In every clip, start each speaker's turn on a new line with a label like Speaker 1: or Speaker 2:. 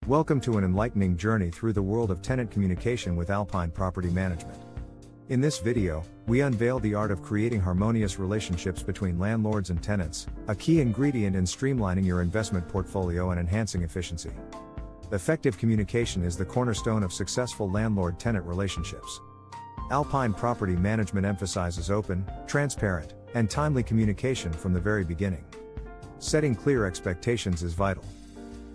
Speaker 1: Welcome to an enlightening journey through the world of tenant communication with Alpine Property Management. In this video, we unveil the art of creating harmonious relationships between landlords and tenants, a key ingredient in streamlining your investment portfolio and enhancing efficiency. Effective communication is the cornerstone of successful landlord-tenant relationships. Alpine Property Management emphasizes open, transparent, and timely communication from the very beginning. Setting clear expectations is vital.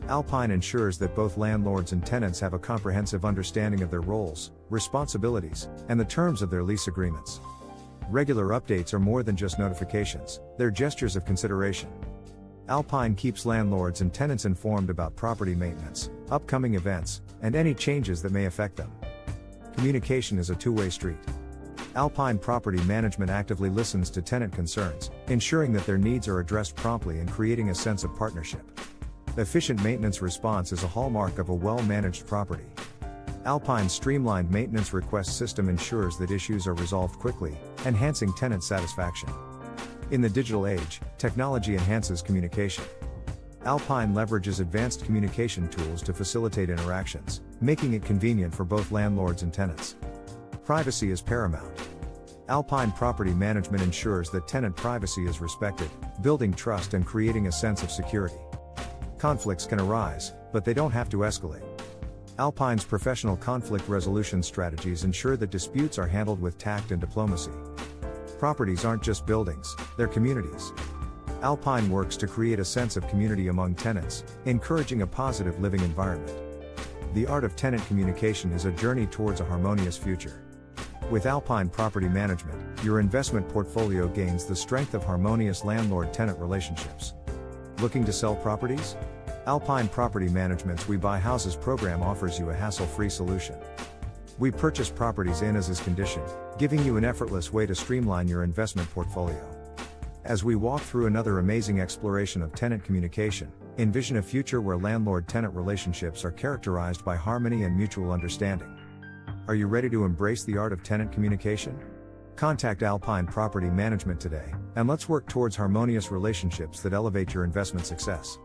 Speaker 1: Alpine ensures that both landlords and tenants have a comprehensive understanding of their roles, responsibilities, and the terms of their lease agreements. Regular updates are more than just notifications, they're gestures of consideration. Alpine keeps landlords and tenants informed about property maintenance, upcoming events, and any changes that may affect them. Communication is a two-way street. Alpine Property Management actively listens to tenant concerns, ensuring that their needs are addressed promptly and creating a sense of partnership. Efficient maintenance response is a hallmark of a well-managed property. Alpine's streamlined maintenance request system ensures that issues are resolved quickly, enhancing tenant satisfaction. In the digital age, technology enhances communication. Alpine leverages advanced communication tools to facilitate interactions, making it convenient for both landlords and tenants. Privacy is paramount. Alpine Property Management ensures that tenant privacy is respected, building trust and creating a sense of security. Conflicts can arise, but they don't have to escalate. Alpine's professional conflict resolution strategies ensure that disputes are handled with tact and diplomacy. Properties aren't just buildings, they're communities. Alpine works to create a sense of community among tenants, encouraging a positive living environment. The art of tenant communication is a journey towards a harmonious future. With Alpine Property Management, your investment portfolio gains the strength of harmonious landlord-tenant relationships. Looking to sell properties? Alpine Property Management's We Buy Houses program offers you a hassle-free solution. We purchase properties in as is condition, giving you an effortless way to streamline your investment portfolio. As we walk through another amazing exploration of tenant communication, envision a future where landlord-tenant relationships are characterized by harmony and mutual understanding. Are you ready to embrace the art of tenant communication? Contact Alpine Property Management today, and let's work towards harmonious relationships that elevate your investment success.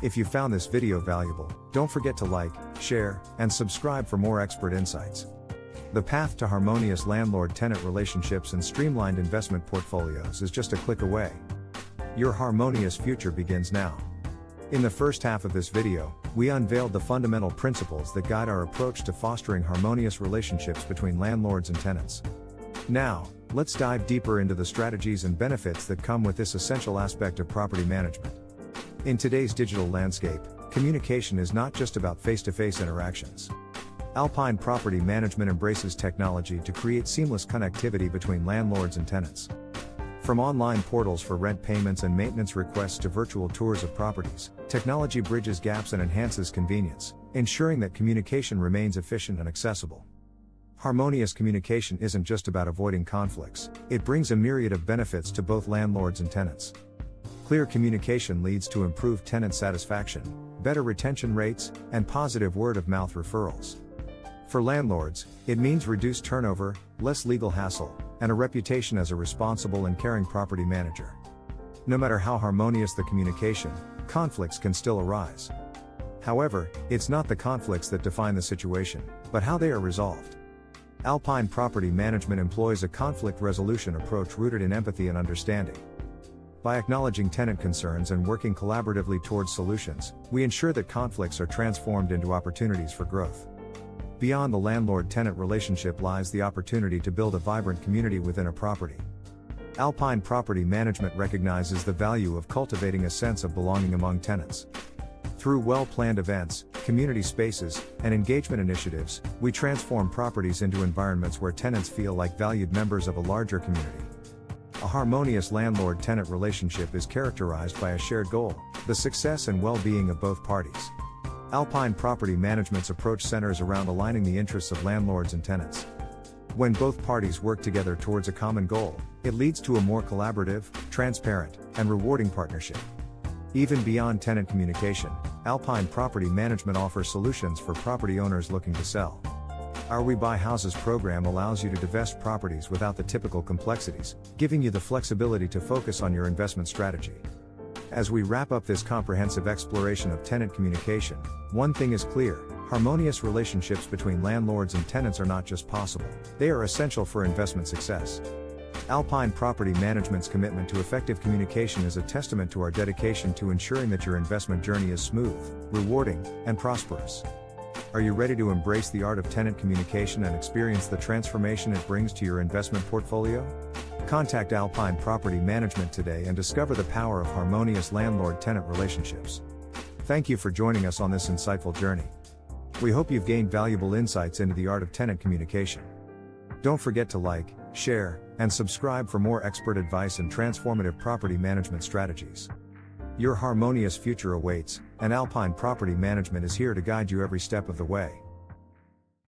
Speaker 1: If you found this video valuable, don't forget to like, share, and subscribe for more expert insights. The path to harmonious landlord-tenant relationships and streamlined investment portfolios is just a click away. Your harmonious future begins now. In the first half of this video, we unveiled the fundamental principles that guide our approach to fostering harmonious relationships between landlords and tenants. Now, let's dive deeper into the strategies and benefits that come with this essential aspect of property management. In today's digital landscape, communication is not just about face-to-face interactions. Alpine Property Management embraces technology to create seamless connectivity between landlords and tenants. From online portals for rent payments and maintenance requests to virtual tours of properties, technology bridges gaps and enhances convenience, ensuring that communication remains efficient and accessible. Harmonious communication isn't just about avoiding conflicts, it brings a myriad of benefits to both landlords and tenants. Clear communication leads to improved tenant satisfaction, better retention rates, and positive word-of-mouth referrals. For landlords, it means reduced turnover, less legal hassle, and a reputation as a responsible and caring property manager. No matter how harmonious the communication, conflicts can still arise. However, it's not the conflicts that define the situation, but how they are resolved. Alpine Property Management employs a conflict resolution approach rooted in empathy and understanding. By acknowledging tenant concerns and working collaboratively towards solutions, we ensure that conflicts are transformed into opportunities for growth. Beyond the landlord-tenant relationship lies the opportunity to build a vibrant community within a property. Alpine Property Management recognizes the value of cultivating a sense of belonging among tenants. Through well-planned events, community spaces, and engagement initiatives, we transform properties into environments where tenants feel like valued members of a larger community. A harmonious landlord-tenant relationship is characterized by a shared goal, the success and well-being of both parties. Alpine Property Management's approach centers around aligning the interests of landlords and tenants. When both parties work together towards a common goal, it leads to a more collaborative, transparent, and rewarding partnership. Even beyond tenant communication, Alpine Property Management offers solutions for property owners looking to sell. Our We Buy Houses program allows you to divest properties without the typical complexities, giving you the flexibility to focus on your investment strategy. As we wrap up this comprehensive exploration of tenant communication, one thing is clear: harmonious relationships between landlords and tenants are not just possible, they are essential for investment success. Alpine Property Management's commitment to effective communication is a testament to our dedication to ensuring that your investment journey is smooth, rewarding, and prosperous. Are you ready to embrace the art of tenant communication and experience the transformation it brings to your investment portfolio? Contact Alpine Property Management today and discover the power of harmonious landlord-tenant relationships. Thank you for joining us on this insightful journey. We hope you've gained valuable insights into the art of tenant communication. Don't forget to like, share, and subscribe for more expert advice and transformative property management strategies. Your harmonious future awaits, and Alpine Property Management is here to guide you every step of the way.